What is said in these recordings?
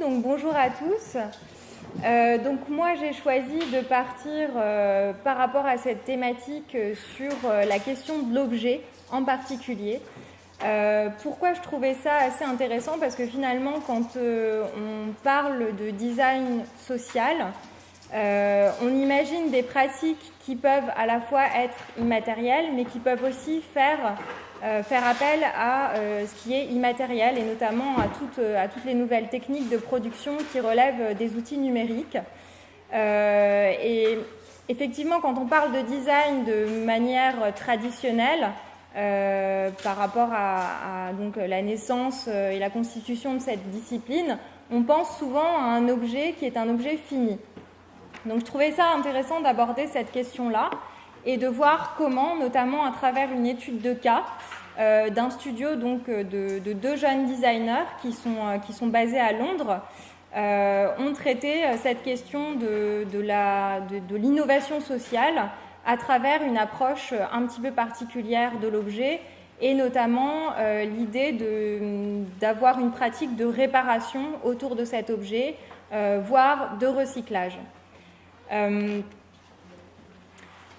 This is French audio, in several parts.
donc bonjour à tous. Donc moi j'ai choisi de partir par rapport à cette thématique sur la question de l'objet en particulier. Pourquoi je trouvais ça assez intéressant? Parce que finalement quand on parle de design social, on imagine des pratiques qui peuvent à la fois être immatérielles mais qui peuvent aussi faire appel à ce qui est immatériel et notamment à toutes les nouvelles techniques de production qui relèvent des outils numériques. Et effectivement, quand on parle de design de manière traditionnelle, par rapport à donc, la naissance et la constitution de cette discipline, on pense souvent à un objet qui est un objet fini. Donc je trouvais ça intéressant d'aborder cette question-là et de voir comment, notamment à travers une étude de cas d'un studio donc, de deux jeunes designers qui sont basés à Londres, ont traité cette question de l'innovation sociale à travers une approche un petit peu particulière de l'objet et notamment l'idée d'avoir une pratique de réparation autour de cet objet, voire de recyclage.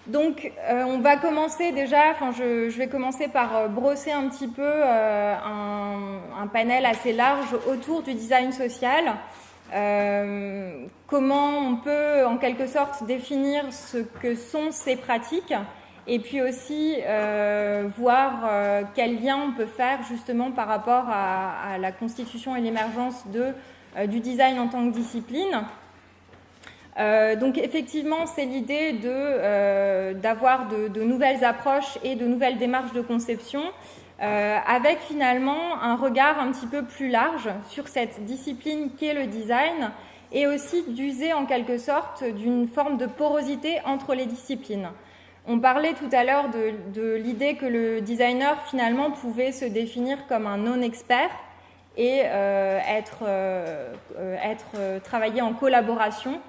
Donc, on va commencer déjà, je vais commencer par brosser un petit peu un panel assez large autour du design social. Comment on peut, en quelque sorte, définir ce que sont ces pratiques et puis aussi voir quel lien on peut faire justement par rapport à la constitution et l'émergence du design en tant que discipline. Donc effectivement, c'est l'idée d'avoir de nouvelles approches et de nouvelles démarches de conception avec finalement un regard un petit peu plus large sur cette discipline qu'est le design et aussi d'user en quelque sorte d'une forme de porosité entre les disciplines. On parlait tout à l'heure de l'idée que le designer finalement pouvait se définir comme un non-expert et travailler en collaboration.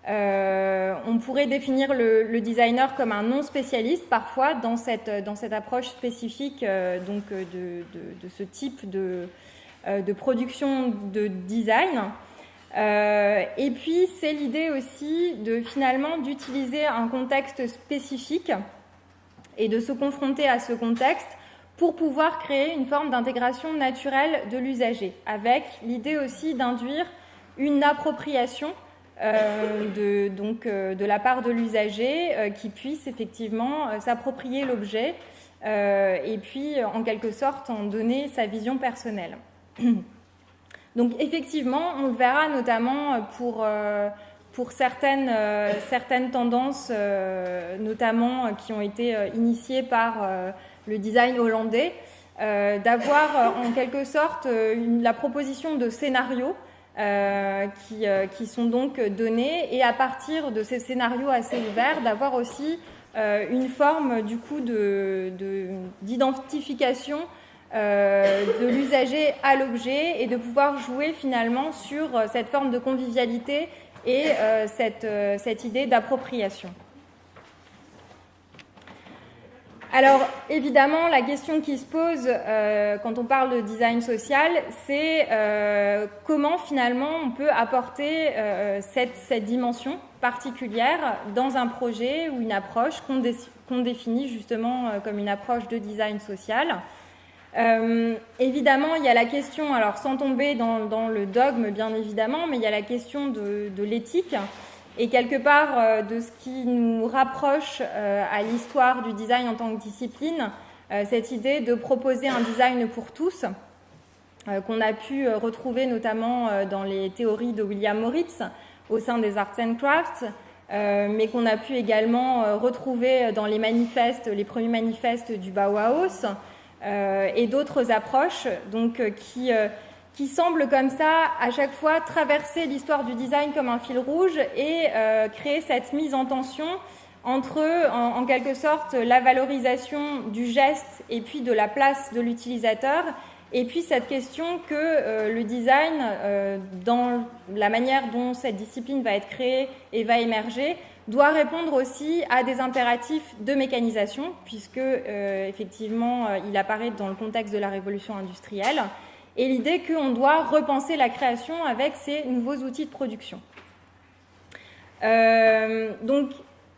On pourrait définir le designer comme un non-spécialiste parfois dans cette approche spécifique donc de ce type de production de design. Et puis c'est l'idée aussi finalement d'utiliser un contexte spécifique et de se confronter à ce contexte pour pouvoir créer une forme d'intégration naturelle de l'usager, avec l'idée aussi d'induire une appropriation de la part de l'usager qui puisse effectivement s'approprier l'objet et puis en quelque sorte en donner sa vision personnelle. Donc effectivement, on le verra notamment pour certaines tendances notamment qui ont été initiées par le design hollandais, d'avoir en quelque sorte la proposition de scénarios qui sont donc donnés et à partir de ces scénarios assez ouverts d'avoir aussi une forme du coup d'identification de l'usager à l'objet et de pouvoir jouer finalement sur cette forme de convivialité et cette idée d'appropriation. Alors, évidemment, la question qui se pose quand on parle de design social, c'est comment finalement on peut apporter cette dimension particulière dans un projet ou une approche qu'on définit justement comme une approche de design social. Évidemment, il y a la question, alors sans tomber dans le dogme bien évidemment, mais il y a la question de l'éthique. Et quelque part, de ce qui nous rapproche à l'histoire du design en tant que discipline, cette idée de proposer un design pour tous, qu'on a pu retrouver notamment dans les théories de William Moritz au sein des Arts and Crafts, mais qu'on a pu également retrouver dans les premiers manifestes du Bauhaus et d'autres approches, donc qui semble comme ça à chaque fois traverser l'histoire du design comme un fil rouge et créer cette mise en tension entre en quelque sorte la valorisation du geste et puis de la place de l'utilisateur et puis cette question que le design dans la manière dont cette discipline va être créée et va émerger doit répondre aussi à des impératifs de mécanisation puisque effectivement il apparaît dans le contexte de la révolution industrielle et l'idée qu'on doit repenser la création avec ces nouveaux outils de production. Donc,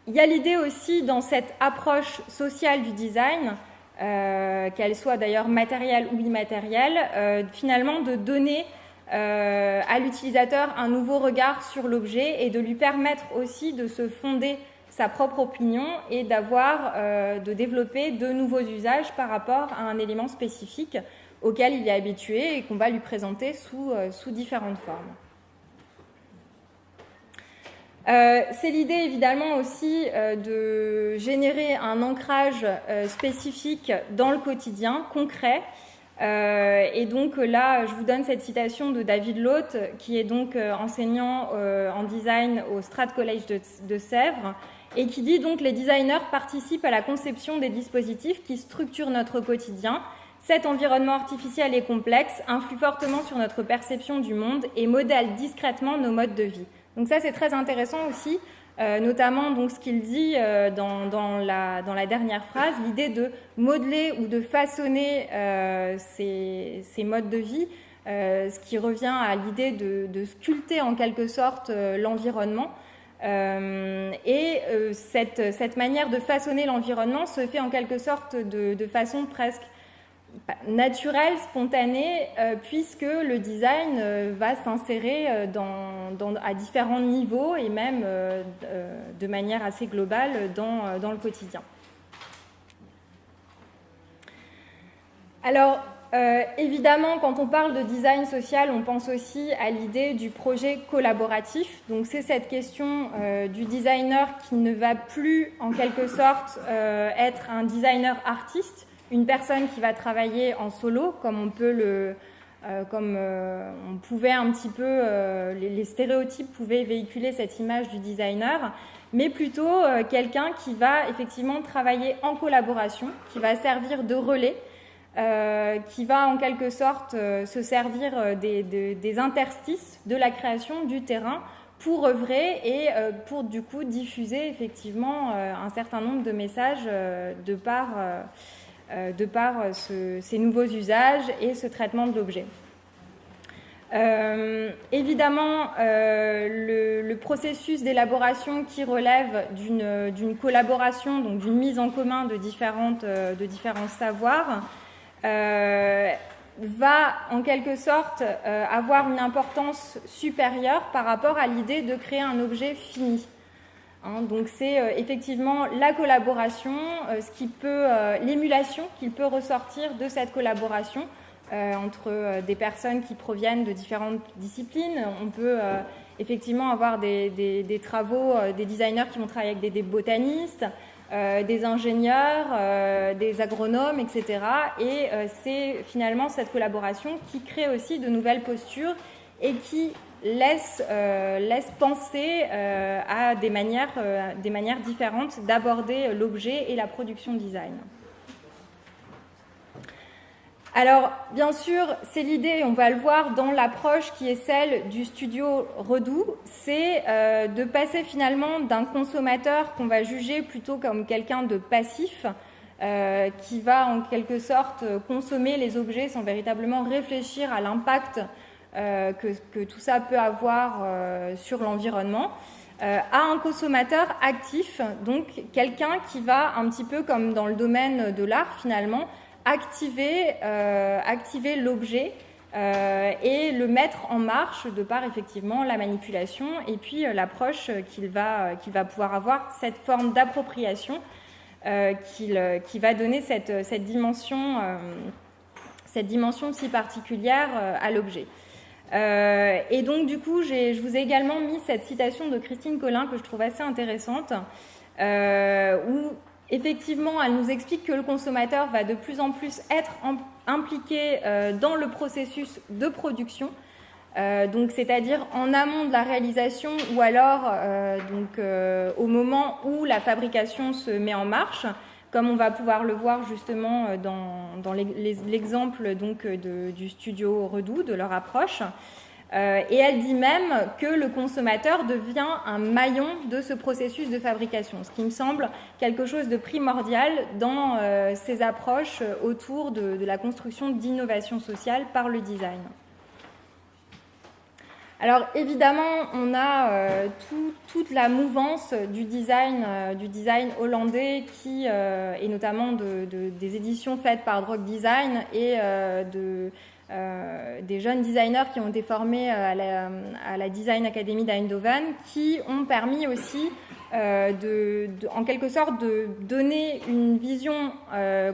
il y a l'idée aussi dans cette approche sociale du design, qu'elle soit d'ailleurs matérielle ou immatérielle, finalement de donner à l'utilisateur un nouveau regard sur l'objet et de lui permettre aussi de se fonder sa propre opinion et de développer de nouveaux usages par rapport à un élément spécifique auquel il est habitué et qu'on va lui présenter sous différentes formes. C'est l'idée évidemment aussi de générer un ancrage spécifique dans le quotidien, concret. Et donc là, je vous donne cette citation de David Loth, qui est donc enseignant en design au Strat College de Sèvres, et qui dit donc « Les designers participent à la conception des dispositifs qui structurent notre quotidien. Cet environnement artificiel et complexe influe fortement sur notre perception du monde et modèle discrètement nos modes de vie. » Donc ça, c'est très intéressant aussi, notamment donc, ce qu'il dit dans la dernière phrase, l'idée de modeler ou de façonner ces modes de vie, ce qui revient à l'idée de sculpter en quelque sorte l'environnement. Cette manière de façonner l'environnement se fait en quelque sorte de façon presque naturelle, spontanée, puisque le design va s'insérer à différents niveaux et même de manière assez globale dans le quotidien. Alors, évidemment, quand on parle de design social, on pense aussi à l'idée du projet collaboratif. Donc, c'est cette question du designer qui ne va plus, en quelque sorte, être un designer artiste, une personne qui va travailler en solo, comme on pouvait un petit peu, les stéréotypes pouvaient véhiculer cette image du designer, mais plutôt quelqu'un qui va effectivement travailler en collaboration, qui va servir de relais, qui va en quelque sorte se servir des interstices de la création du terrain pour œuvrer et pour du coup diffuser effectivement un certain nombre de messages de par ces nouveaux usages et ce traitement de l'objet. Évidemment, le processus d'élaboration qui relève d'une collaboration, donc d'une mise en commun de différents savoirs, va en quelque sorte avoir une importance supérieure par rapport à l'idée de créer un objet fini. Donc c'est effectivement la collaboration, l'émulation qui peut ressortir de cette collaboration entre des personnes qui proviennent de différentes disciplines. On peut effectivement avoir des travaux, des designers qui vont travailler avec des botanistes, des ingénieurs, des agronomes, etc. Et c'est finalement cette collaboration qui crée aussi de nouvelles postures et qui laisse penser à des manières différentes d'aborder l'objet et la production design. Alors, bien sûr, c'est l'idée, on va le voir dans l'approche qui est celle du studio Redoux, c'est de passer finalement d'un consommateur qu'on va juger plutôt comme quelqu'un de passif, qui va en quelque sorte consommer les objets sans véritablement réfléchir à l'impact que tout ça peut avoir sur l'environnement, à un consommateur actif, donc quelqu'un qui va un petit peu comme dans le domaine de l'art finalement, activer l'objet et le mettre en marche de par effectivement la manipulation et puis l'approche qu'il va pouvoir avoir, cette forme d'appropriation qui va donner cette dimension si particulière à l'objet. Et donc du coup, je vous ai également mis cette citation de Christine Colin que je trouve assez intéressante, où effectivement, elle nous explique que le consommateur va de plus en plus être impliqué dans le processus de production, donc c'est-à-dire en amont de la réalisation ou alors au moment où la fabrication se met en marche, comme on va pouvoir le voir justement dans l'exemple donc du studio Redoux, de leur approche. Et elle dit même que le consommateur devient un maillon de ce processus de fabrication, ce qui me semble quelque chose de primordial dans ces approches autour de la construction d'innovation sociale par le design. Alors évidemment, on a toute la mouvance du design hollandais qui, et notamment des éditions faites par Drog Design et des jeunes designers qui ont été formés à la Design Academy d'Eindhoven, qui ont permis aussi en quelque sorte de donner une vision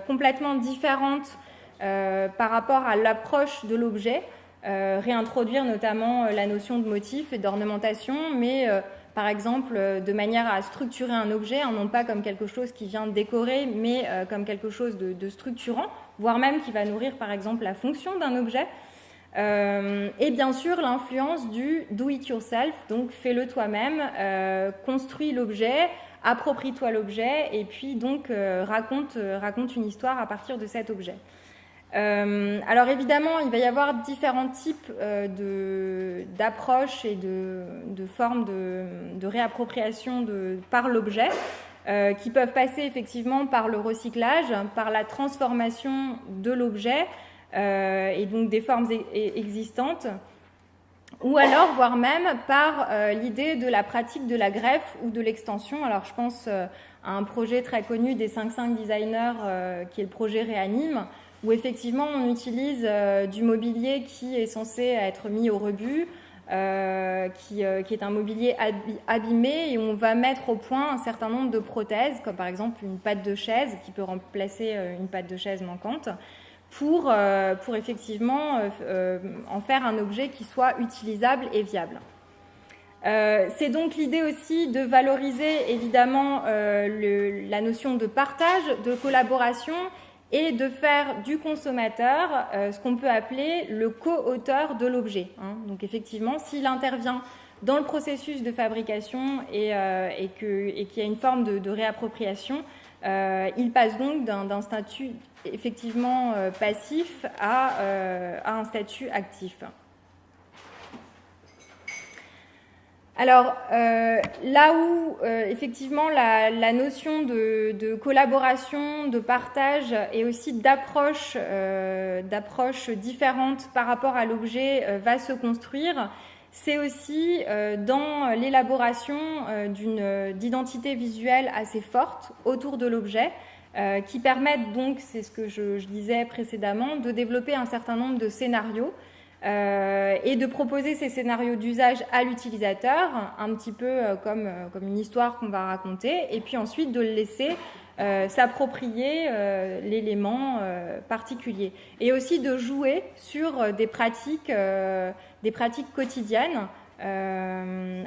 complètement différente par rapport à l'approche de l'objet. Réintroduire notamment la notion de motif et d'ornementation, mais par exemple de manière à structurer un objet, non pas comme quelque chose qui vient décorer, mais comme quelque chose de structurant, voire même qui va nourrir par exemple la fonction d'un objet. Et bien sûr l'influence du do-it-yourself, donc fais-le toi-même, construis l'objet, approprie-toi l'objet, et puis donc raconte une histoire à partir de cet objet. Alors évidemment, il va y avoir différents types d'approches et de formes de réappropriation par l'objet qui peuvent passer effectivement par le recyclage, par la transformation de l'objet et donc des formes existantes, ou alors voire même par l'idée de la pratique de la greffe ou de l'extension. Alors je pense à un projet très connu des 5 designers qui est le projet Réanime, où effectivement on utilise du mobilier qui est censé être mis au rebut, qui est un mobilier abîmé, et où on va mettre au point un certain nombre de prothèses, comme par exemple une patte de chaise qui peut remplacer une patte de chaise manquante, pour effectivement en faire un objet qui soit utilisable et viable. C'est donc l'idée aussi de valoriser évidemment la notion de partage, de collaboration, et de faire du consommateur ce qu'on peut appeler le co-auteur de l'objet. Donc effectivement, s'il intervient dans le processus de fabrication et qu'il y a une forme de réappropriation, il passe donc d'un statut effectivement passif à un statut actif. Alors, là où, effectivement, la notion de collaboration, de partage et aussi d'approche différente par rapport à l'objet va se construire, c'est aussi dans l'élaboration d'identité visuelle assez forte autour de l'objet, qui permettent donc, c'est ce que je disais précédemment, de développer un certain nombre de scénarios, et de proposer ces scénarios d'usage à l'utilisateur, un petit peu comme une histoire qu'on va raconter, et puis ensuite de le laisser s'approprier l'élément particulier. Et aussi de jouer sur des pratiques quotidiennes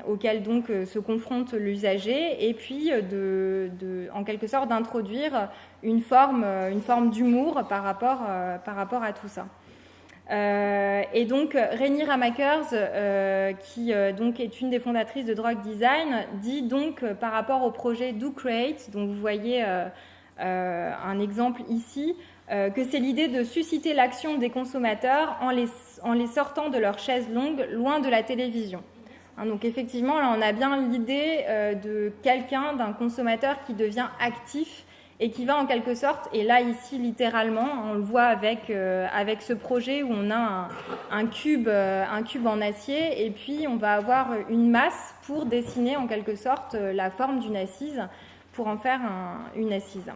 auxquelles donc se confronte l'usager, et puis en quelque sorte d'introduire une forme d'humour par rapport à tout ça. Et donc Renée Ramakers, qui donc est une des fondatrices de Drog Design, dit donc par rapport au projet Do Create, donc vous voyez un exemple ici, que c'est l'idée de susciter l'action des consommateurs en les sortant de leur chaise longue loin de la télévision. Donc effectivement, là on a bien l'idée de d'un consommateur qui devient actif et qui va en quelque sorte, et là ici littéralement, on le voit avec ce projet où on a un cube en acier, et puis on va avoir une masse pour dessiner en quelque sorte la forme d'une assise, pour en faire une assise.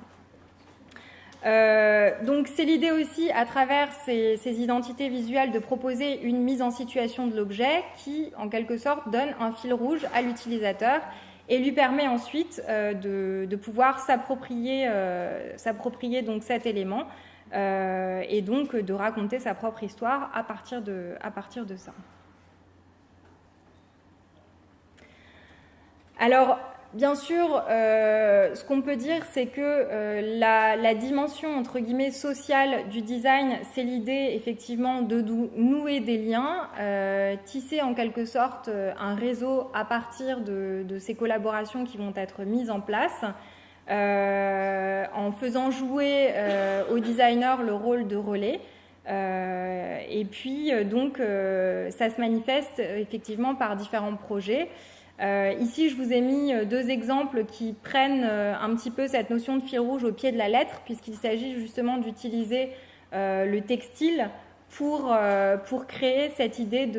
Donc c'est l'idée aussi, à travers ces identités visuelles, de proposer une mise en situation de l'objet qui en quelque sorte donne un fil rouge à l'utilisateur et lui permet ensuite de pouvoir s'approprier donc cet élément et donc de raconter sa propre histoire à partir de ça. Alors, bien sûr, ce qu'on peut dire, c'est que la dimension, entre guillemets, sociale du design, c'est l'idée, effectivement, de nouer des liens, tisser en quelque sorte un réseau à partir de ces collaborations qui vont être mises en place, en faisant jouer au designer le rôle de relais. Et puis, donc, ça se manifeste effectivement par différents projets. Ici, je vous ai mis 2 exemples qui prennent un petit peu cette notion de fil rouge au pied de la lettre, puisqu'il s'agit justement d'utiliser le textile pour créer cette idée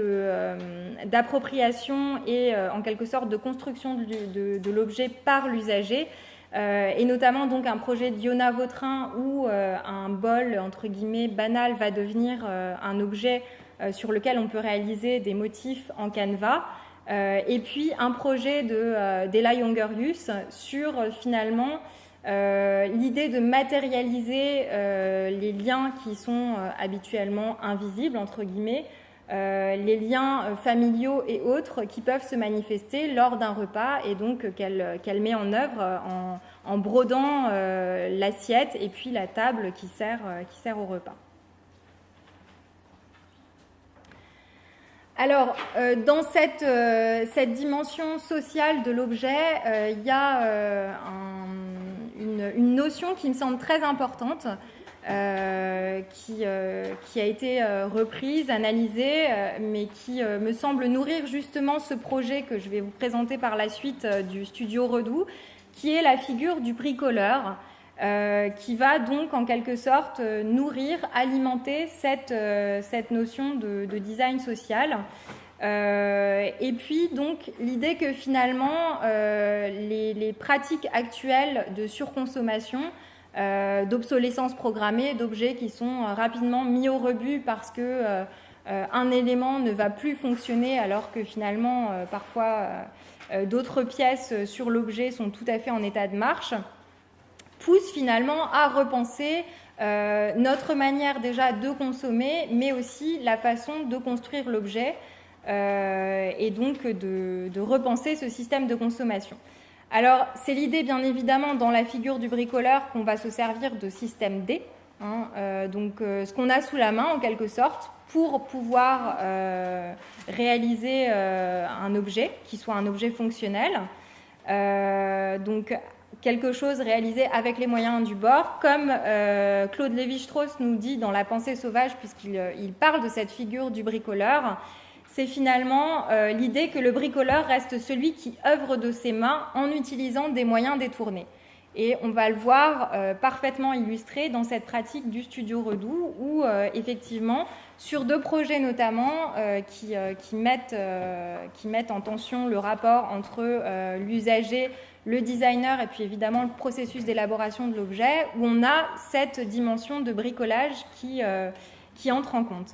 d'appropriation et en quelque sorte de construction de l'objet par l'usager, et notamment donc un projet d'Iona Vautrin où un bol entre guillemets banal va devenir un objet sur lequel on peut réaliser des motifs en canevas, et puis un projet d'Ella Jongerius sur finalement l'idée de matérialiser les liens qui sont habituellement invisibles, entre guillemets, les liens familiaux et autres qui peuvent se manifester lors d'un repas, et donc qu'elle met en œuvre en brodant l'assiette et puis la table qui sert au repas. Alors, dans cette dimension sociale de l'objet, il y a une notion qui me semble très importante, qui a été reprise, analysée, mais qui me semble nourrir justement ce projet que je vais vous présenter par la suite du studio Redoux, qui est la figure du bricoleur, qui va donc en quelque sorte nourrir, alimenter cette notion de design social. Et puis donc l'idée que finalement les pratiques actuelles de surconsommation, d'obsolescence programmée, d'objets qui sont rapidement mis au rebut parce que un élément ne va plus fonctionner alors que finalement parfois d'autres pièces sur l'objet sont tout à fait en état de marche, pousse finalement à repenser notre manière déjà de consommer, mais aussi la façon de construire l'objet, et donc de repenser ce système de consommation. Alors, c'est l'idée, bien évidemment, dans la figure du bricoleur, qu'on va se servir de système D, donc ce qu'on a sous la main, en quelque sorte, pour pouvoir réaliser un objet, qui soit un objet fonctionnel. Donc, quelque chose réalisé avec les moyens du bord, comme Claude Lévi-Strauss nous dit dans La pensée sauvage, puisqu'il parle de cette figure du bricoleur. C'est finalement l'idée que le bricoleur reste celui qui œuvre de ses mains en utilisant des moyens détournés. Et on va le voir parfaitement illustré dans cette pratique du studio Redoux, où effectivement, sur 2 projets notamment, qui mettent en tension le rapport entre l'usager, le designer et puis évidemment le processus d'élaboration de l'objet, où on a cette dimension de bricolage qui entre en compte.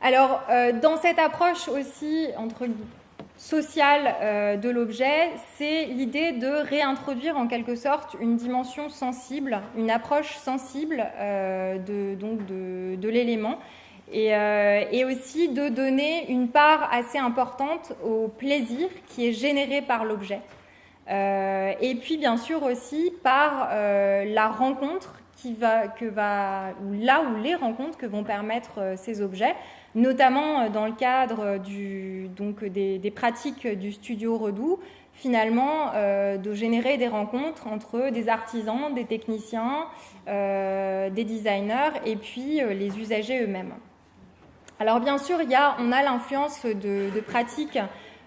Alors, dans cette approche aussi sociale de l'objet, c'est l'idée de réintroduire en quelque sorte une dimension sensible, une approche sensible de l'élément, et aussi de donner une part assez importante au plaisir qui est généré par l'objet. Et puis bien sûr aussi par la rencontre ou les rencontres que vont permettre ces objets, notamment dans le cadre des pratiques du studio Redoux, finalement de générer des rencontres entre des artisans, des techniciens, des designers et puis les usagers eux-mêmes. Alors bien sûr, on a l'influence de pratiques,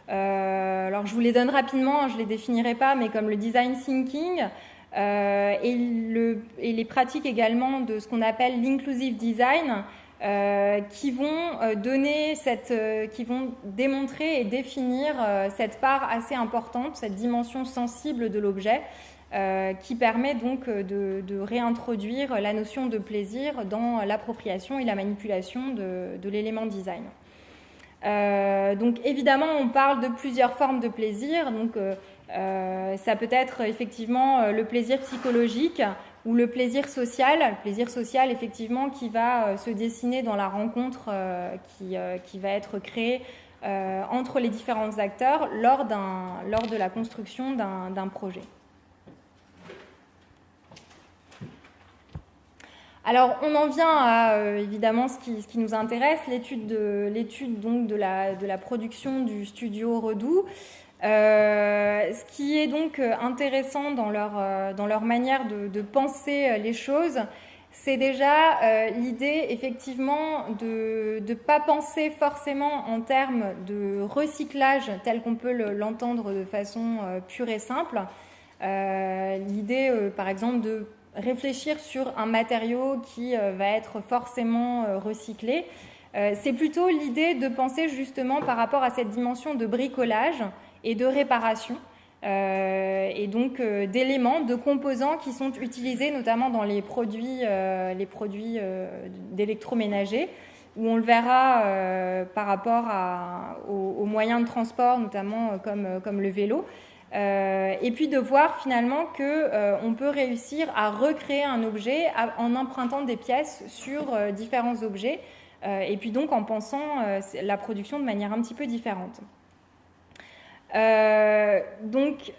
alors je vous les donne rapidement, je ne les définirai pas, mais comme le design thinking, et les pratiques également de ce qu'on appelle l'inclusive design, qui vont qui vont démontrer et définir cette part assez importante, cette dimension sensible de l'objet, qui permet donc de réintroduire la notion de plaisir dans l'appropriation et la manipulation de l'élément design. Donc évidemment, on parle de plusieurs formes de plaisir. Donc ça peut être effectivement le plaisir psychologique ou le plaisir social effectivement qui va se dessiner dans la rencontre qui va être créée entre les différents acteurs lors de la construction d'un projet. Alors, on en vient à évidemment ce qui nous intéresse, l'étude donc de la production du studio Redoux. Ce qui est donc intéressant dans leur manière de penser les choses, c'est déjà l'idée effectivement de ne pas penser forcément en termes de recyclage tel qu'on peut l'entendre de façon pure et simple. L'idée par exemple de réfléchir sur un matériau qui va être forcément recyclé. C'est plutôt l'idée de penser justement par rapport à cette dimension de bricolage et de réparation, et donc d'éléments, de composants qui sont utilisés notamment dans les produits d'électroménager, où on le verra par rapport aux moyens de transport, notamment comme le vélo, et puis de voir finalement qu'on peut réussir à recréer un objet en empruntant des pièces sur différents objets, et puis donc en pensant la production de manière un petit peu différente. Donc,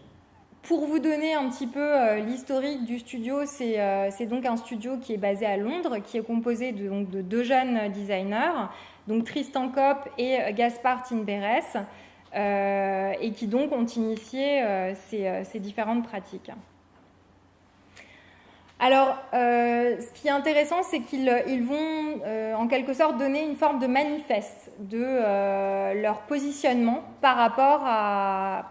pour vous donner un petit peu l'historique du studio, c'est donc un studio qui est basé à Londres, qui est composé de deux jeunes designers, donc Tristan Kopp et Gaspard Tinberes, et qui donc ont initié ces différentes pratiques. Alors, ce qui est intéressant, c'est qu'ils vont en quelque sorte donner une forme de manifeste de leur positionnement par rapport à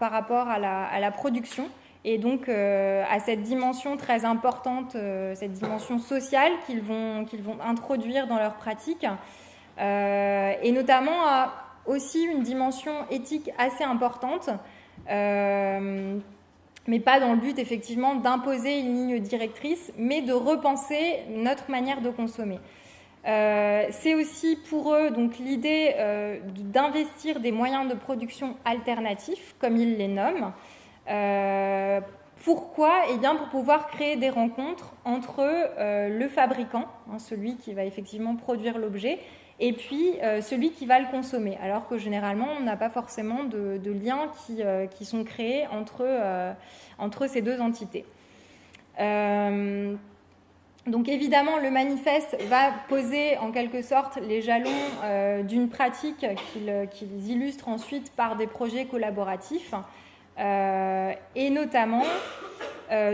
la production, et donc à cette dimension très importante, cette dimension sociale qu'ils vont introduire dans leur pratique, et notamment à aussi une dimension éthique assez importante, mais pas dans le but effectivement d'imposer une ligne directrice, mais de repenser notre manière de consommer. C'est aussi pour eux donc l'idée d'investir des moyens de production alternatifs, comme ils les nomment. Pourquoi ? Eh bien pour pouvoir créer des rencontres entre le fabricant, celui qui va effectivement produire l'objet, et puis celui qui va le consommer, alors que généralement on n'a pas forcément de liens qui sont créés entre ces deux entités. Donc évidemment le manifeste va poser en quelque sorte les jalons d'une pratique qu'ils illustrent ensuite par des projets collaboratifs, et notamment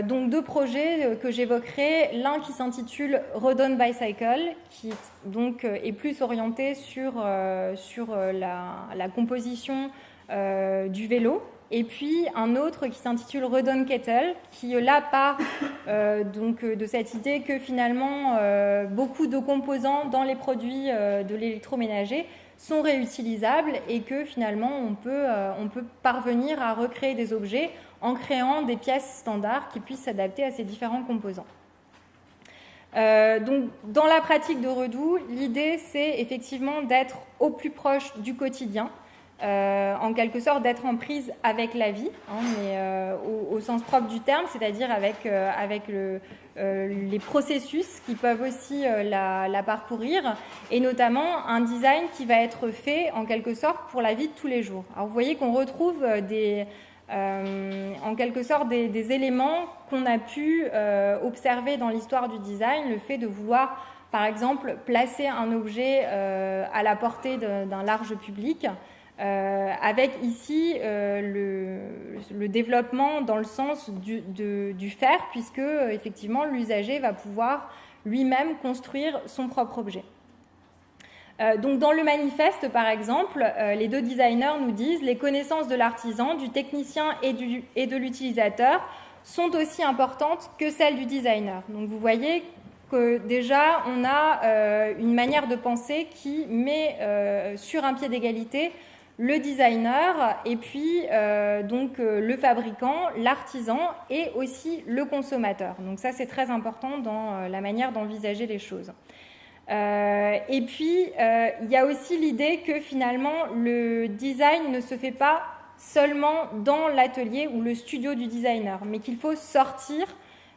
donc deux projets que j'évoquerai, l'un qui s'intitule Rodon Bicycle, qui donc est plus orienté sur la composition du vélo, et puis un autre qui s'intitule Rodon Kettle, qui là part donc de cette idée que finalement beaucoup de composants dans les produits de l'électroménager sont réutilisables, et que finalement on peut parvenir à recréer des objets en créant des pièces standards qui puissent s'adapter à ces différents composants. Donc, dans la pratique de Redoux, l'idée, c'est effectivement d'être au plus proche du quotidien, en quelque sorte d'être en prise avec la vie, mais au sens propre du terme, c'est-à-dire avec les processus qui peuvent aussi la parcourir, et notamment un design qui va être fait en quelque sorte pour la vie de tous les jours. Alors vous voyez qu'on retrouve en quelque sorte des éléments qu'on a pu observer dans l'histoire du design, le fait de vouloir par exemple placer un objet à la portée d'un large public, avec ici le développement dans le sens du faire, puisque effectivement l'usager va pouvoir lui-même construire son propre objet. Donc dans le manifeste, par exemple, les deux designers nous disent « Les connaissances de l'artisan, du technicien et de l'utilisateur sont aussi importantes que celles du designer. » Donc vous voyez que déjà, on a une manière de penser qui met sur un pied d'égalité le designer et puis donc le fabricant, l'artisan et aussi le consommateur. Donc ça, c'est très important dans la manière d'envisager les choses. Et puis, il y a aussi l'idée que finalement, le design ne se fait pas seulement dans l'atelier ou le studio du designer, mais qu'il faut sortir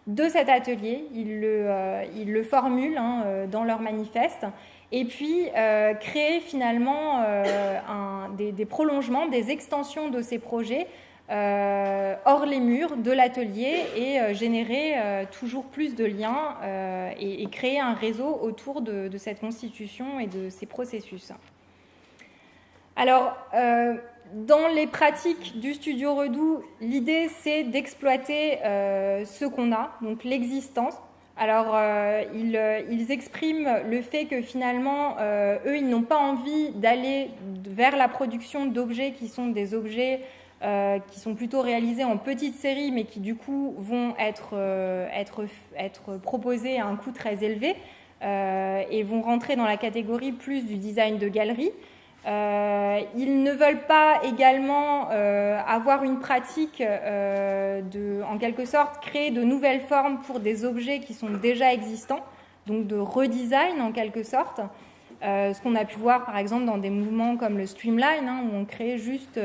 de cet atelier. Ils le formulent dans leur manifeste, et puis créer finalement des prolongements, des extensions de ces projets hors les murs de l'atelier, et générer toujours plus de liens et créer un réseau autour de cette constitution et de ces processus. Alors, dans les pratiques du Studio Redoux, l'idée c'est d'exploiter ce qu'on a, donc l'existence. Alors, ils expriment le fait que finalement, eux, ils n'ont pas envie d'aller vers la production d'objets qui sont des objets qui sont plutôt réalisés en petite série, mais qui du coup vont être proposés à un coût très élevé et vont rentrer dans la catégorie plus du design de galerie. Ils ne veulent pas également avoir une pratique en quelque sorte, créer de nouvelles formes pour des objets qui sont déjà existants, donc de redesign en quelque sorte. Ce qu'on a pu voir par exemple dans des mouvements comme le streamline, où on crée juste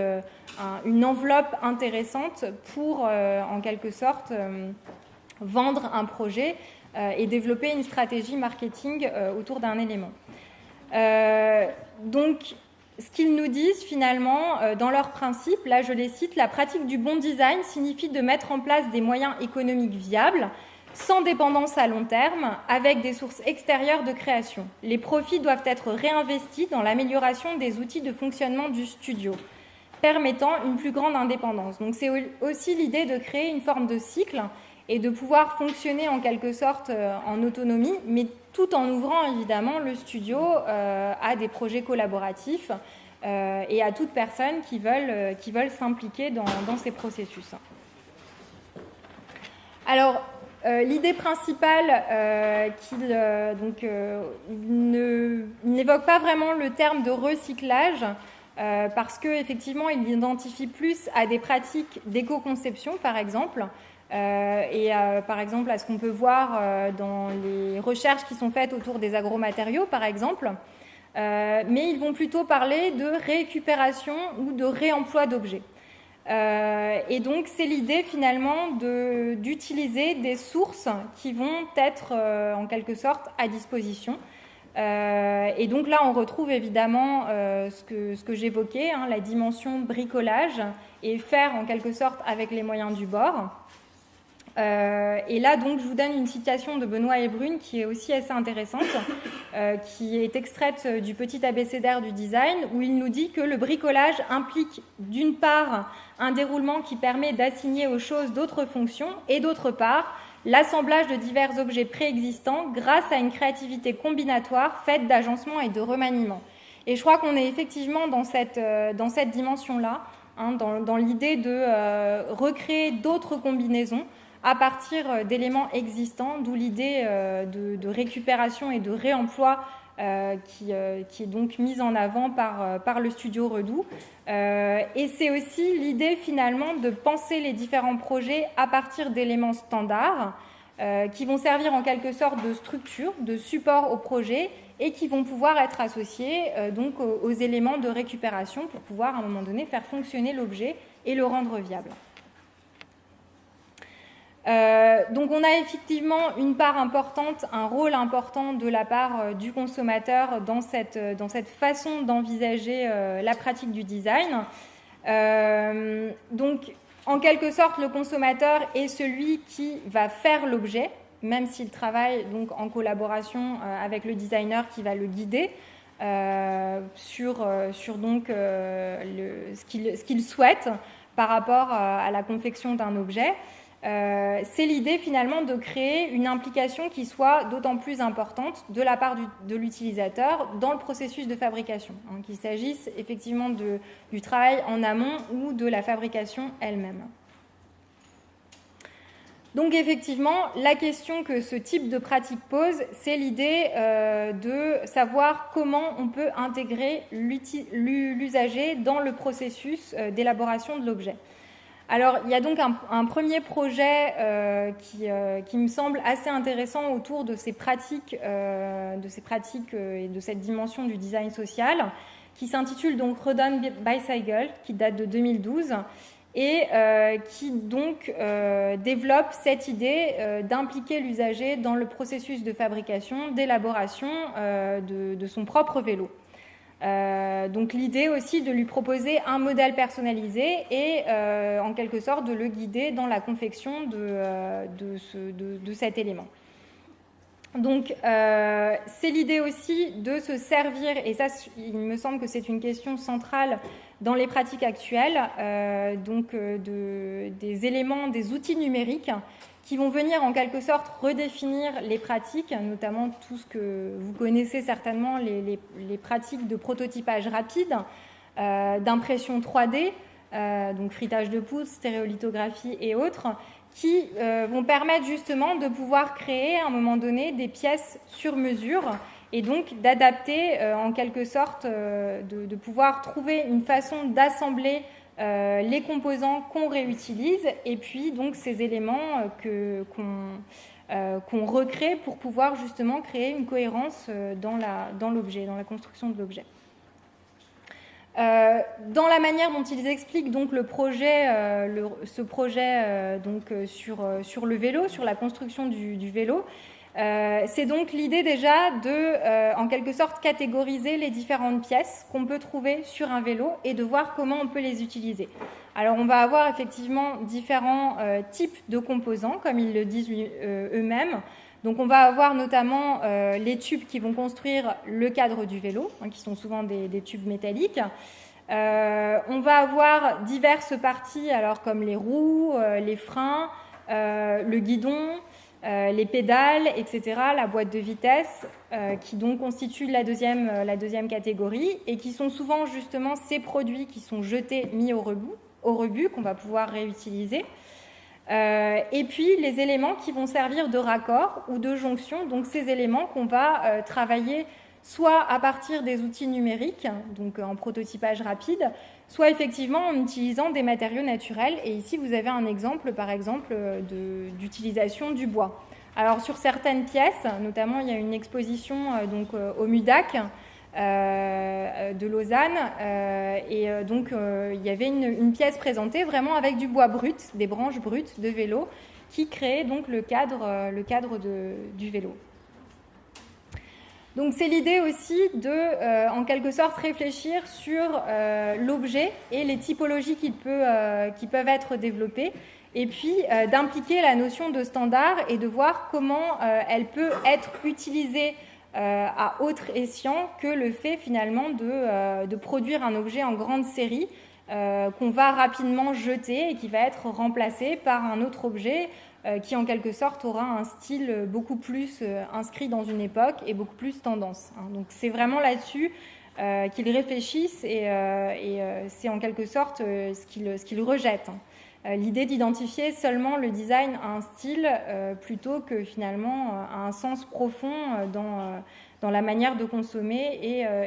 une enveloppe intéressante pour en quelque sorte vendre un projet et développer une stratégie marketing autour d'un élément. Donc, ce qu'ils nous disent finalement dans leurs principes, là je les cite, la pratique du bon design signifie de mettre en place des moyens économiques viables, sans dépendance à long terme, avec des sources extérieures de création. Les profits doivent être réinvestis dans l'amélioration des outils de fonctionnement du studio, permettant une plus grande indépendance. Donc c'est aussi l'idée de créer une forme de cycle et de pouvoir fonctionner en quelque sorte en autonomie, mais tout en ouvrant évidemment le studio à des projets collaboratifs et à toute personne qui veulent s'impliquer dans ces processus. Alors, l'idée principale, il n'évoque pas vraiment le terme de recyclage, parce qu'effectivement, il identifie plus à des pratiques d'éco-conception, par exemple, par exemple à ce qu'on peut voir dans les recherches qui sont faites autour des agromatériaux, par exemple, mais ils vont plutôt parler de récupération ou de réemploi d'objets. Et donc c'est l'idée finalement d'utiliser des sources qui vont être en quelque sorte à disposition. Et donc là on retrouve évidemment ce que j'évoquais, la dimension bricolage et faire en quelque sorte avec les moyens du bord. Et là, donc, je vous donne une citation de Benoît Hébrune qui est aussi assez intéressante, qui est extraite du petit abécédaire du design, où il nous dit que le bricolage implique d'une part un déroulement qui permet d'assigner aux choses d'autres fonctions et d'autre part l'assemblage de divers objets préexistants grâce à une créativité combinatoire faite d'agencement et de remaniement. Et je crois qu'on est effectivement dans cette dimension-là, dans l'idée de recréer d'autres combinaisons à partir d'éléments existants, d'où l'idée de récupération et de réemploi qui est donc mise en avant par le Studio Redoux. Et c'est aussi l'idée finalement de penser les différents projets à partir d'éléments standards qui vont servir en quelque sorte de structure, de support au projet et qui vont pouvoir être associés donc aux éléments de récupération pour pouvoir à un moment donné faire fonctionner l'objet et le rendre viable. Donc on a effectivement une part importante, un rôle important de la part du consommateur dans cette façon d'envisager la pratique du design. Donc en quelque sorte le consommateur est celui qui va faire l'objet, même s'il travaille donc en collaboration avec le designer qui va le guider sur donc ce qu'il souhaite par rapport à la confection d'un objet. C'est l'idée finalement de créer une implication qui soit d'autant plus importante de la part de l'utilisateur dans le processus de fabrication, qu'il s'agisse effectivement du travail en amont ou de la fabrication elle-même. Donc effectivement, la question que ce type de pratique pose, c'est l'idée de savoir comment on peut intégrer l'usager dans le processus d'élaboration de l'objet. Alors, il y a donc un premier projet qui me semble assez intéressant autour de ces pratiques et de cette dimension du design social, qui s'intitule donc Rodin Bicycle, qui date de 2012, et qui donc développe cette idée d'impliquer l'usager dans le processus de fabrication, d'élaboration de son propre vélo. Donc l'idée aussi de lui proposer un modèle personnalisé et en quelque sorte de le guider dans la confection de cet élément. Donc, c'est l'idée aussi de se servir, et ça, il me semble que c'est une question centrale dans les pratiques actuelles, des éléments, des outils numériques qui vont venir en quelque sorte redéfinir les pratiques, notamment tout ce que vous connaissez certainement, les pratiques de prototypage rapide, d'impression 3D, donc frittage de poudre, stéréolithographie et autres, qui vont permettre justement de pouvoir créer à un moment donné des pièces sur mesure et donc d'adapter en quelque sorte, de pouvoir trouver une façon d'assembler les composants qu'on réutilise et puis donc ces éléments qu'on recrée pour pouvoir justement créer une cohérence dans l'objet, dans la construction de l'objet. Dans la manière dont ils expliquent donc le projet, ce projet sur le vélo, sur la construction du vélo, c'est donc l'idée déjà de, en quelque sorte, catégoriser les différentes pièces qu'on peut trouver sur un vélo et de voir comment on peut les utiliser. Alors, on va avoir effectivement différents types de composants, comme ils le disent eux-mêmes. Donc, on va avoir notamment les tubes qui vont construire le cadre du vélo, qui sont souvent des tubes métalliques. On va avoir diverses parties, alors comme les roues, les freins, le guidon, les pédales, etc., la boîte de vitesse, qui donc constituent la deuxième catégorie et qui sont souvent justement ces produits qui sont jetés, mis au rebut qu'on va pouvoir réutiliser. Et puis les éléments qui vont servir de raccord ou de jonction, donc ces éléments qu'on va travailler soit à partir des outils numériques, donc en prototypage rapide, soit effectivement en utilisant des matériaux naturels. Et ici, vous avez un exemple, par exemple, d'utilisation du bois. Alors, sur certaines pièces, notamment, il y a une exposition au MUDAC de Lausanne, il y avait une pièce présentée vraiment avec du bois brut, des branches brutes de vélo, qui créait donc le cadre du vélo. Donc c'est l'idée aussi de, en quelque sorte, réfléchir sur l'objet et les typologies qui peuvent être développées, et puis d'impliquer la notion de standard et de voir comment elle peut être utilisée à autre escient que le fait finalement de produire un objet en grande série qu'on va rapidement jeter et qui va être remplacé par un autre objet qui en quelque sorte aura un style beaucoup plus inscrit dans une époque et beaucoup plus tendance. Donc c'est vraiment là-dessus qu'ils réfléchissent et c'est en quelque sorte ce qu'ils rejettent. L'idée d'identifier seulement le design à un style plutôt que finalement à un sens profond dans la manière de consommer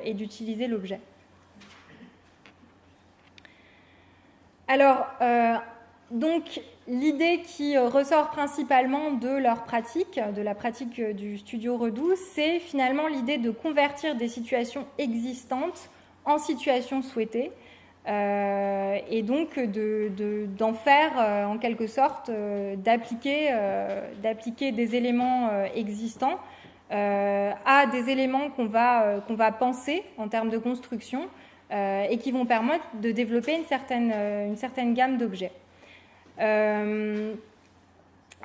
et d'utiliser l'objet. Alors, donc, l'idée qui ressort principalement de leur pratique, de la pratique du studio Redoux, c'est finalement l'idée de convertir des situations existantes en situations souhaitées et donc d'en faire en quelque sorte, d'appliquer des éléments existants à des éléments qu'on va penser en termes de construction et qui vont permettre de développer une certaine gamme d'objets.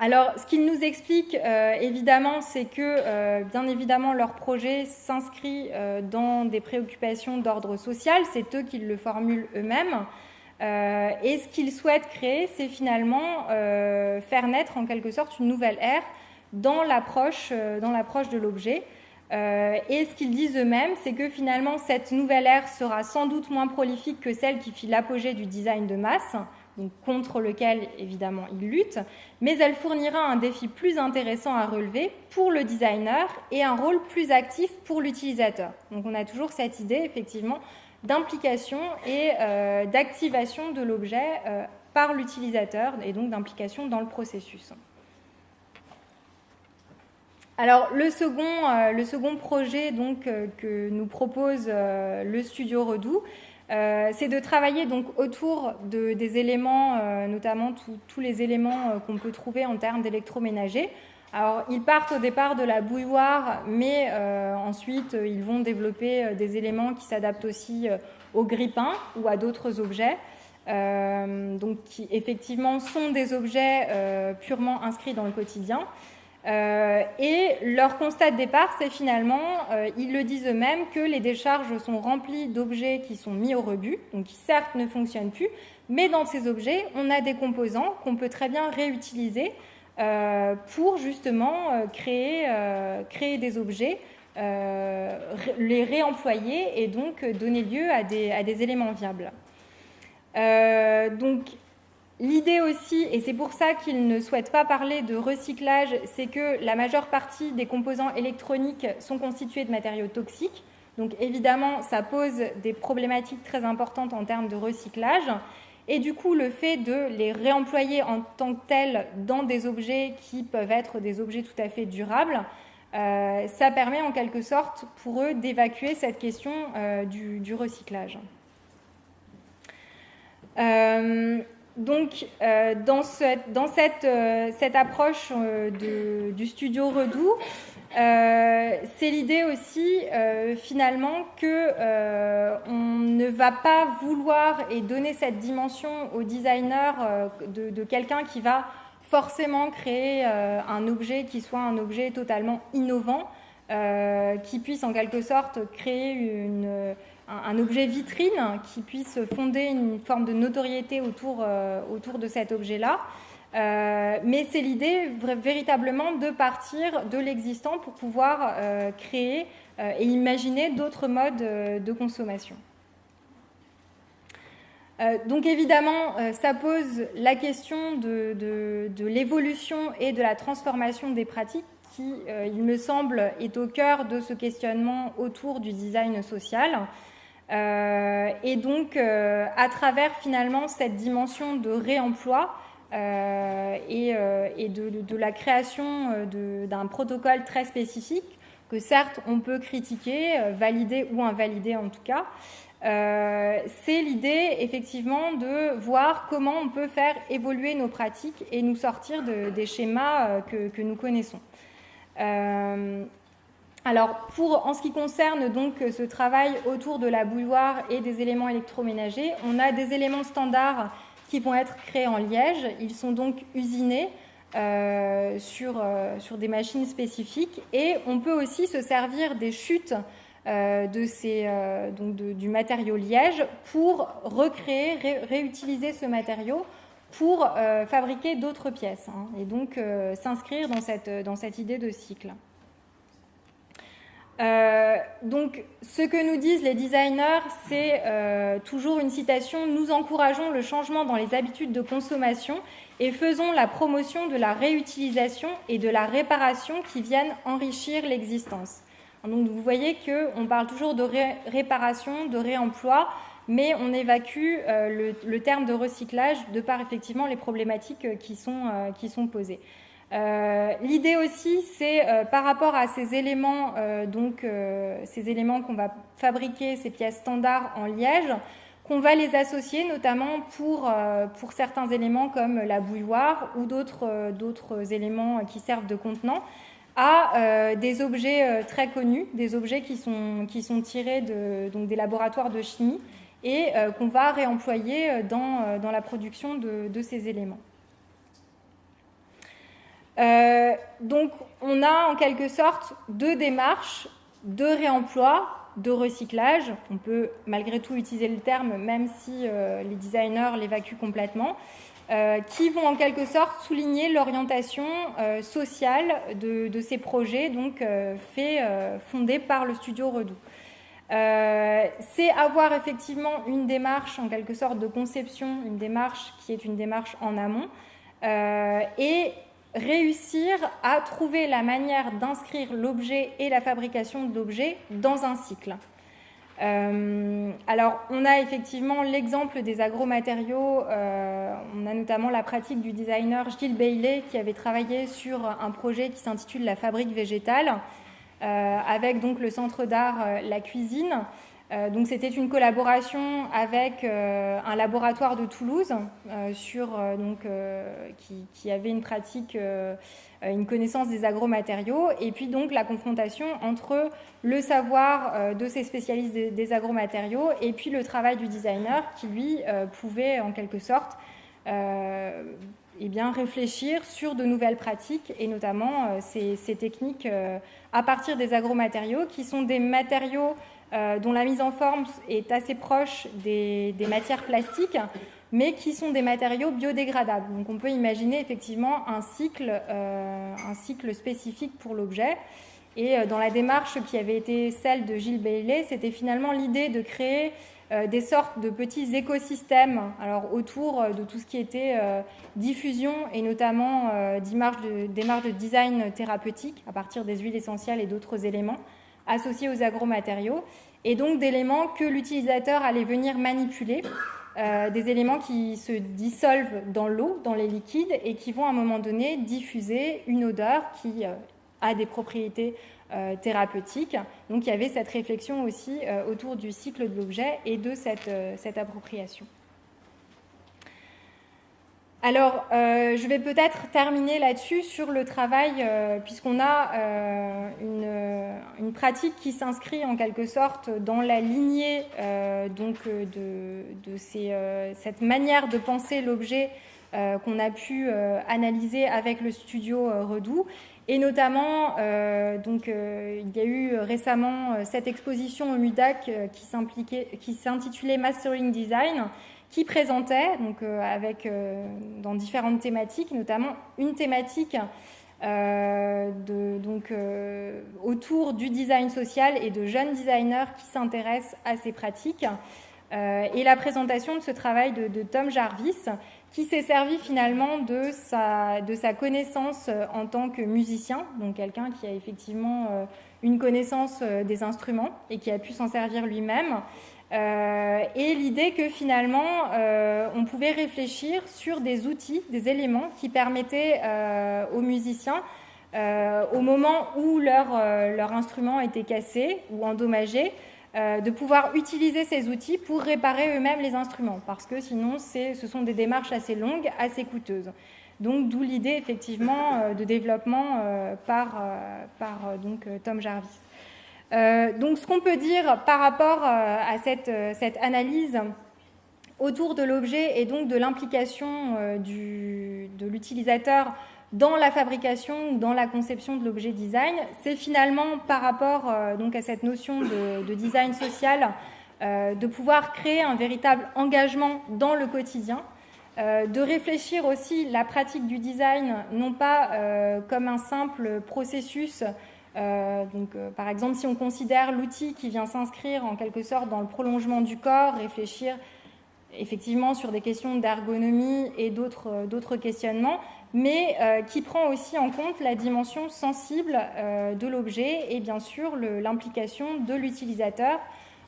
Alors, ce qu'ils nous expliquent, évidemment, c'est que, bien évidemment, leur projet s'inscrit dans des préoccupations d'ordre social, c'est eux qui le formulent eux-mêmes, et ce qu'ils souhaitent créer, c'est finalement faire naître, en quelque sorte, une nouvelle ère dans l'approche de l'objet. Et ce qu'ils disent eux-mêmes, c'est que finalement, cette nouvelle ère sera sans doute moins prolifique que celle qui fit l'apogée du design de masse, donc contre lequel, évidemment, ils luttent, mais elle fournira un défi plus intéressant à relever pour le designer et un rôle plus actif pour l'utilisateur. Donc on a toujours cette idée, effectivement, d'implication et d'activation de l'objet par l'utilisateur et donc d'implication dans le processus. Alors, le second projet donc, que nous propose le studio Redoux, c'est de travailler donc, autour des éléments, notamment tous les éléments qu'on peut trouver en termes d'électroménager. Alors, ils partent au départ de la bouilloire, mais ensuite, ils vont développer des éléments qui s'adaptent aussi au grille-pain ou à d'autres objets, donc qui effectivement sont des objets purement inscrits dans le quotidien. Et leur constat de départ, c'est finalement, ils le disent eux-mêmes, que les décharges sont remplies d'objets qui sont mis au rebut, donc qui certes ne fonctionnent plus, mais dans ces objets, on a des composants qu'on peut très bien réutiliser pour justement créer des objets, les réemployer et donc donner lieu à des éléments viables. Donc, l'idée aussi, et c'est pour ça qu'ils ne souhaitent pas parler de recyclage, c'est que la majeure partie des composants électroniques sont constitués de matériaux toxiques. Donc évidemment, ça pose des problématiques très importantes en termes de recyclage. Et du coup, le fait de les réemployer en tant que tels dans des objets qui peuvent être des objets tout à fait durables, ça permet en quelque sorte pour eux d'évacuer cette question du recyclage. Donc, dans cette approche du studio Redoux, c'est l'idée aussi, finalement, qu'on ne va pas vouloir et donner cette dimension au designer de quelqu'un qui va forcément créer un objet qui soit un objet totalement innovant, qui puisse en quelque sorte créer un objet vitrine qui puisse fonder une forme de notoriété autour de cet objet-là. Mais c'est l'idée véritablement de partir de l'existant pour pouvoir créer et imaginer d'autres modes de consommation. Donc évidemment, ça pose la question de l'évolution et de la transformation des pratiques qui, il me semble, est au cœur de ce questionnement autour du design social. Et donc, à travers finalement cette dimension de réemploi et de la création d'un protocole très spécifique, que certes on peut critiquer, valider ou invalider en tout cas, c'est l'idée effectivement de voir comment on peut faire évoluer nos pratiques et nous sortir des schémas que nous connaissons. Alors, en ce qui concerne donc ce travail autour de la bouilloire et des éléments électroménagers, on a des éléments standards qui vont être créés en liège. Ils sont donc usinés sur des machines spécifiques et on peut aussi se servir des chutes du matériau liège pour recréer, réutiliser ce matériau pour fabriquer d'autres pièces et donc s'inscrire dans cette idée de cycle. Donc, ce que nous disent les designers, c'est toujours une citation « Nous encourageons le changement dans les habitudes de consommation et faisons la promotion de la réutilisation et de la réparation qui viennent enrichir l'existence. » Donc, vous voyez qu'on parle toujours de réparation, de réemploi, mais on évacue le terme de recyclage de par effectivement les problématiques qui sont posées. L'idée aussi, c'est par rapport à ces éléments, ces éléments qu'on va fabriquer, ces pièces standards en liège, qu'on va les associer notamment pour certains éléments comme la bouilloire ou d'autres éléments qui servent de contenant à des objets très connus, des objets qui sont tirés des laboratoires de chimie et qu'on va réemployer dans la production de ces éléments. Donc, on a en quelque sorte deux démarches de réemploi, de recyclage. On peut malgré tout utiliser le terme, même si les designers l'évacuent complètement, qui vont en quelque sorte souligner l'orientation sociale de ces projets, donc fondés par le studio Redoux. C'est avoir effectivement une démarche en quelque sorte de conception, une démarche qui est une démarche en amont, et réussir à trouver la manière d'inscrire l'objet et la fabrication de l'objet dans un cycle. Alors, on a effectivement l'exemple des agromatériaux, on a notamment la pratique du designer Gilles Bailey qui avait travaillé sur un projet qui s'intitule La Fabrique végétale, avec donc le centre d'art La Cuisine. Donc c'était une collaboration avec un laboratoire de Toulouse qui avait une pratique, une connaissance des agromatériaux et puis donc la confrontation entre le savoir de ces spécialistes des agromatériaux et puis le travail du designer qui lui pouvait en quelque sorte réfléchir sur de nouvelles pratiques et notamment ces techniques à partir des agromatériaux qui sont des matériaux dont la mise en forme est assez proche des matières plastiques, mais qui sont des matériaux biodégradables. Donc on peut imaginer effectivement un cycle spécifique pour l'objet. Et dans la démarche qui avait été celle de Gilles Bailey, c'était finalement l'idée de créer des sortes de petits écosystèmes autour de tout ce qui était diffusion et notamment démarches de design thérapeutique à partir des huiles essentielles et d'autres éléments associés aux agromatériaux, et donc d'éléments que l'utilisateur allait venir manipuler, des éléments qui se dissolvent dans l'eau, dans les liquides, et qui vont à un moment donné diffuser une odeur qui a des propriétés thérapeutiques. Donc il y avait cette réflexion aussi autour du cycle de l'objet et de cette appropriation. Alors, je vais peut-être terminer là-dessus sur le travail, puisqu'on a une pratique qui s'inscrit en quelque sorte dans la lignée de cette manière de penser l'objet qu'on a pu analyser avec le studio Redoux. Et notamment, il y a eu récemment cette exposition au MUDAC qui s'intitulait Mastering Design, qui présentait dans différentes thématiques, notamment une thématique autour du design social et de jeunes designers qui s'intéressent à ces pratiques, et la présentation de ce travail de Tom Jarvis, qui s'est servi finalement de sa connaissance en tant que musicien, donc quelqu'un qui a effectivement une connaissance des instruments et qui a pu s'en servir lui-même, et l'idée que finalement on pouvait réfléchir sur des outils, des éléments qui permettaient aux musiciens, au moment où leur instrument était cassé ou endommagé, de pouvoir utiliser ces outils pour réparer eux-mêmes les instruments, parce que sinon ce sont des démarches assez longues, assez coûteuses. Donc d'où l'idée effectivement de développement par Tom Jarvis. Donc ce qu'on peut dire par rapport à cette analyse autour de l'objet et donc de l'implication de l'utilisateur dans la fabrication ou dans la conception de l'objet design, c'est finalement par rapport à cette notion de design social, de pouvoir créer un véritable engagement dans le quotidien, de réfléchir aussi la pratique du design, non pas comme un simple processus. Par exemple, si on considère l'outil qui vient s'inscrire en quelque sorte dans le prolongement du corps, réfléchir effectivement sur des questions d'ergonomie et d'autres questionnements, mais qui prend aussi en compte la dimension sensible de l'objet et bien sûr l'implication de l'utilisateur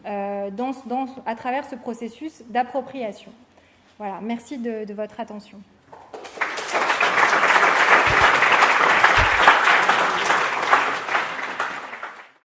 à travers ce processus d'appropriation. Voilà, merci de votre attention.